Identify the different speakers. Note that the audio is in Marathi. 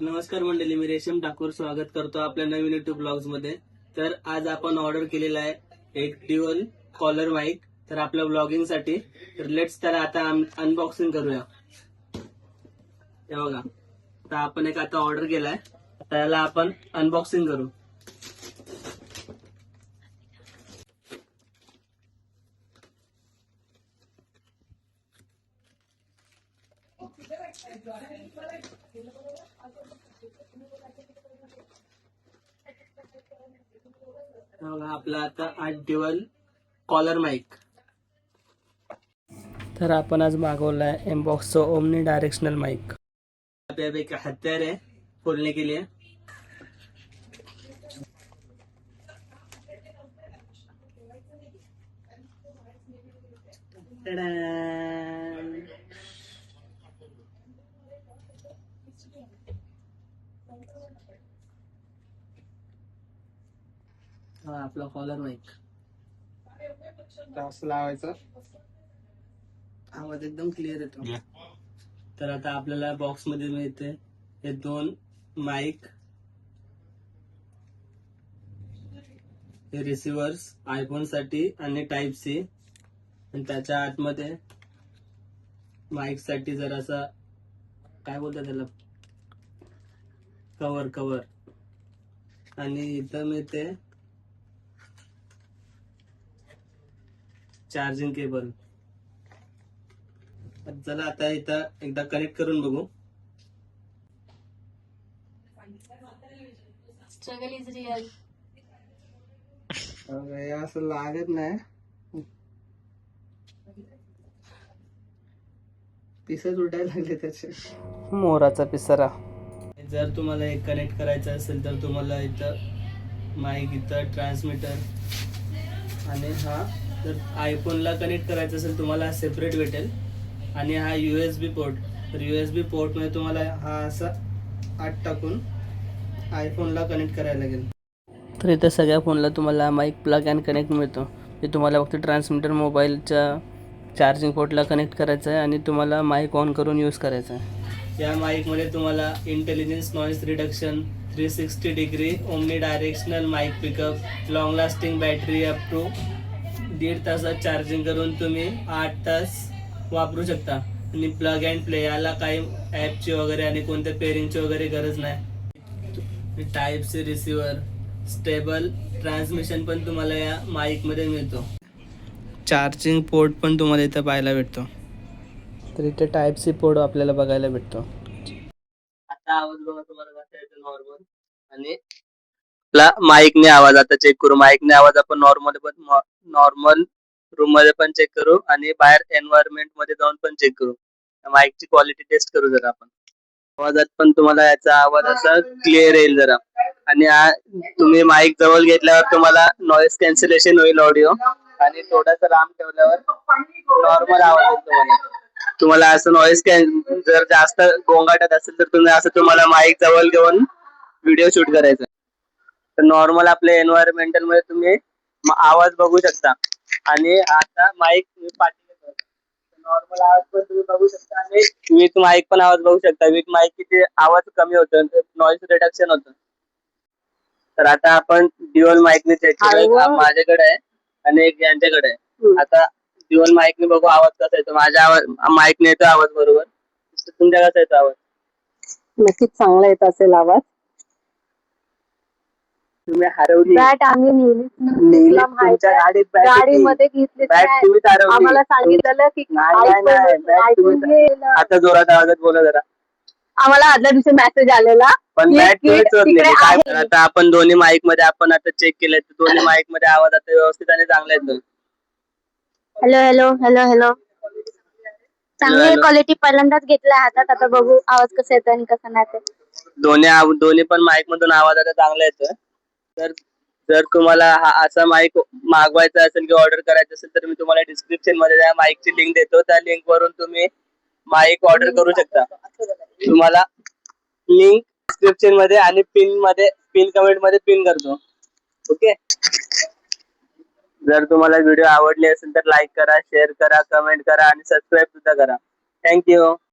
Speaker 1: नमस्कार मंडळी, मी रेशम ठाकूर स्वागत करतो आपल्या नवीन युट्यूब ब्लॉग्स मध्ये. तर आज आपण ऑर्डर केलेला आहे एक ड्युअल कॉलर माईक तर आपल्या ब्लॉगिंग साठी. तर लेट्स तर आता अनबॉक्सिंग करूया. हे बघा, आता आपण एक आता ऑर्डर केलाय, त्याला आपण अनबॉक्सिंग करू. बघा, आपला आता आज ड्युअल कॉलर माईक. तर आपण आज मागवलाय एमबॉक्सचं ओमनी डायरेक्शनल माईक. अब एक हत्यार है खोलने के लिए. हा आपला कॉलर माईक.
Speaker 2: असं लावायचं.
Speaker 1: आवाज एकदम क्लिअर येतो. तर आता आपल्याला बॉक्स मध्ये मिळते हे दोन माईक, हे रिसिव्हर्स आयफोन साठी आणि टाइप सी, आणि त्याच्या आतमध्ये माईक साठी जरासा काय बोलतात त्याला, कव्हर. आणि इथं मिळते चार्जिंग केबल. चला आता इथं एकदा कनेक्ट करून बघू.
Speaker 3: Struggle is real.
Speaker 2: हे असं लागत नाही, पिसच उठायला लागले त्याचे.
Speaker 1: मोराचा पिसारा. जर तुम्हाला एक कनेक्ट करायचं असेल तर तुम्हाला इथं माईक, इथं ट्रान्समीटर, आणि हा जर आयफोनला कनेक्ट करायचं असेल तुम्हाला सेपरेट भेटेल. आणि हा USB पोर्ट. तर USB पोर्ट मध्ये तुम्हाला हा असा आत टाकून आयफोनला कनेक्ट करायला लागेल. तर इथं सगळ्या फोनला तुम्हाला माईक प्लग अँड कनेक्ट मिळतो. ते तुम्हाला फक्त ट्रान्समीटर मोबाईलच्या चार्जिंग पोर्टला कनेक्ट करायचं आहे आणि तुम्हाला माईक ऑन करून यूज करायचं आहे. या माईकमध्ये तुम्हाला intelligence noise reduction, 360 degree omnidirectional mic pickup, long lasting battery up to 1.5 तासात चार्जिंग करून तुम्ही 8 तास वापरू शकता. आणि प्लग अँड प्ले, याला काही ॲपची वगैरे आणि कोणत्या पेरिंगची वगैरे गरज नाही. Type C receiver, stable transmission पण तुम्हाला या माईक मध्ये मिळतो. चार्जिंग पोर्ट पण तुम्हाला इथं पाहायला भेटतो. तर इथे टाईप सी पोर्ट आपल्याला बघायला भेटतो. आता आवाज बघा तुम्हाला कसा येतो नॉर्मल. आणि माईकने आवाज आता चेक करू. माईकने आवाज आपण नॉर्मल रूम मध्ये पण चेक करू आणि बाहेर एन्व्हायरमेंट मध्ये जाऊन पण चेक करू. माईकची क्वालिटी टेस्ट करू जरा आपण. आवाजात पण तुम्हाला याचा आवाज असा क्लिअर येईल जरा. आणि तुम्ही माईक जवळ घेतल्यावर तुम्हाला नॉइस कॅन्सलेशन होईल ऑडिओ, आणि थोडासा लांब ठेवल्यावर नॉर्मल आवाज येईल तुम्हाला असं नॉइस जर जास्त गोंगाटत असेल तर तुम्ही असं तुम्हाला माईक जवळ घेऊन व्हिडिओ शूट करायचा. तर नॉर्मल आपल्या एन्व्हायरमेंटल मध्ये तुम्ही आवाज बघू शकता. आणि आता माईक तुम्ही पाठी नॉर्मल आवाज पण तुम्ही बघू शकता, आणि विथ माईक पण आवाज बघू शकता. विथ माईक किती आवाज कमी होतो, नॉइस रिडक्शन होतं. तर आता आपण ड्युअल माईकने चेक करूया. माझ्याकडे आहे आणि एक यांच्याकडे आहे. आता ड्युअल माईकने बघू आवाज कसा येतो. माझ्या आवाज माईकने येतो आवाज बरोबर. तुमच्या कसा येतो आवाज?
Speaker 3: नक्कीच चांगला येत असेल आवाज.
Speaker 1: तुम्ही हरवली
Speaker 3: बॅट आम्ही नेहमी
Speaker 1: तुमच्या गाडीत
Speaker 3: गाडीमध्ये घेतली.
Speaker 1: बॅट तुम्ही हरवली.
Speaker 3: आम्हाला सांगितलेलं की
Speaker 1: आता जोरात आवाजात बोला जरा.
Speaker 3: आम्हाला आदल्या दिवशी मेसेज आलेला
Speaker 1: पण
Speaker 3: की
Speaker 1: बॅट
Speaker 3: किट तिकडे आहे.
Speaker 1: आता आपण दोन्ही माईक मध्ये आपण आता चेक केलंय, तर दोन्ही माईक मध्ये आवाज आता व्यवस्थित आणि चांगला येतो.
Speaker 3: Hello hello hello hello. चांगली क्वालिटी पहिल्यांदाच घेतलाय हातात. आता बघू आवाज कसा येतो आणि कसा नाही.
Speaker 1: दोन्ही पण माईक मधून आवाज आता चांगला येतोय. तर जर तुम्हाला हा असा माईक मागवायचा असेल किंवा ऑर्डर करायचा असेल तर मी तुम्हाला डिस्क्रिप्शन मध्ये त्या माईकची लिंक देतो. त्या लिंक वरून तुम्ही माईक ऑर्डर करू शकता. तुम्हाला लिंक डिस्क्रिप्शन मध्ये आणि पिन कमेंट मध्ये पिन करतो. ओके. जर तुम्हाला व्हिडिओ आवडले असेल तर लाईक करा, शेअर करा, कमेंट करा आणि सबस्क्राईब सुद्धा करा. थँक्यू.